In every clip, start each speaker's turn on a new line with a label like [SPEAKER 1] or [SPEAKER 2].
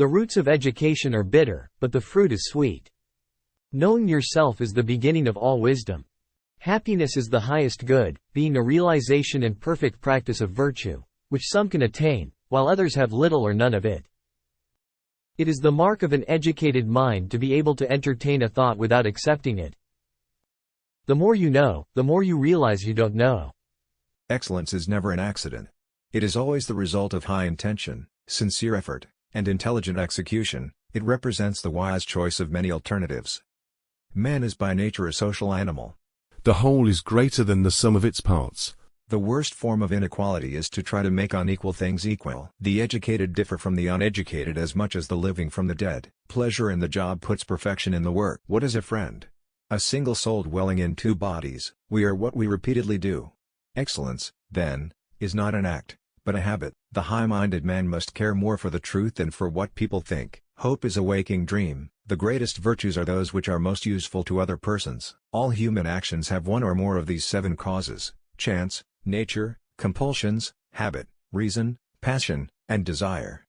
[SPEAKER 1] The roots of education are bitter, but the fruit is sweet. Knowing yourself is the beginning of all wisdom. Happiness is the highest good, being a realization and perfect practice of virtue, which some can attain, while others have little or none of it. It is the mark of an educated mind to be able to entertain a thought without accepting it. The more you know, the more you realize you don't know.
[SPEAKER 2] Excellence is never an accident. It is always the result of high intention, sincere effort, and intelligent execution. It represents the wise choice of many alternatives. Man is by nature a social animal.
[SPEAKER 3] The whole is greater than the sum of its parts.
[SPEAKER 2] The worst form of inequality is to try to make unequal things equal. The educated differ from the uneducated as much as the living from the dead. Pleasure in the job puts perfection in the work. What is a friend? A single soul dwelling in two bodies. We are what we repeatedly do. Excellence, then, is not an act, but a habit. The high-minded man must care more for the truth than for what people think. Hope is a waking dream. The greatest virtues are those which are most useful to other persons. All human actions have one or more of these 7 causes: chance, nature, compulsions, habit, reason, passion, and desire.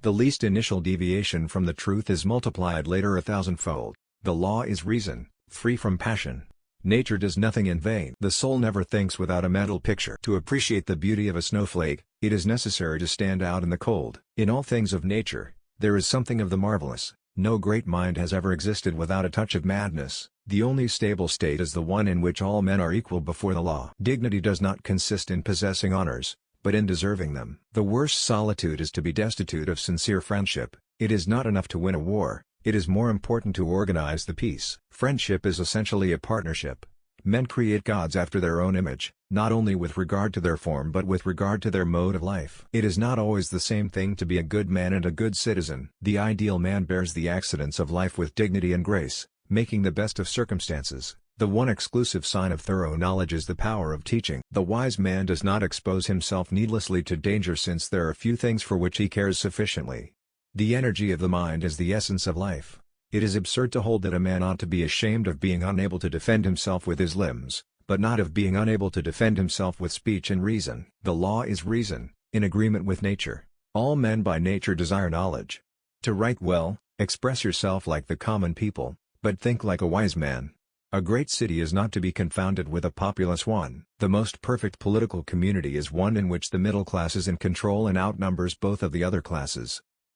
[SPEAKER 2] The least initial deviation from the truth is multiplied later 1,000-fold. The law is reason, free from passion. Nature does nothing in vain. The soul never thinks without a mental picture. To appreciate the beauty of a snowflake, it is necessary to stand out in the cold. In all things of nature, there is something of the marvelous. No great mind has ever existed without a touch of madness. The only stable state is the one in which all men are equal before the law. Dignity does not consist in possessing honors, but in deserving them. The worst solitude is to be destitute of sincere friendship. It is not enough to win a war, it is more important to organize the peace. Friendship is essentially a partnership. Men create gods after their own image, not only with regard to their form but with regard to their mode of life. It is not always the same thing to be a good man and a good citizen. The ideal man bears the accidents of life with dignity and grace, making the best of circumstances. The one exclusive sign of thorough knowledge is the power of teaching. The wise man does not expose himself needlessly to danger, since there are few things for which he cares sufficiently. The energy of the mind is the essence of life. It is absurd to hold that a man ought to be ashamed of being unable to defend himself with his limbs, but not of being unable to defend himself with speech and reason. The law is reason, in agreement with nature. All men by nature desire knowledge. To write well, express yourself like the common people, but think like a wise man. A great city is not to be confounded with a populous one. The most perfect political community is one in which the middle class is in control and outnumbers both of the other classes.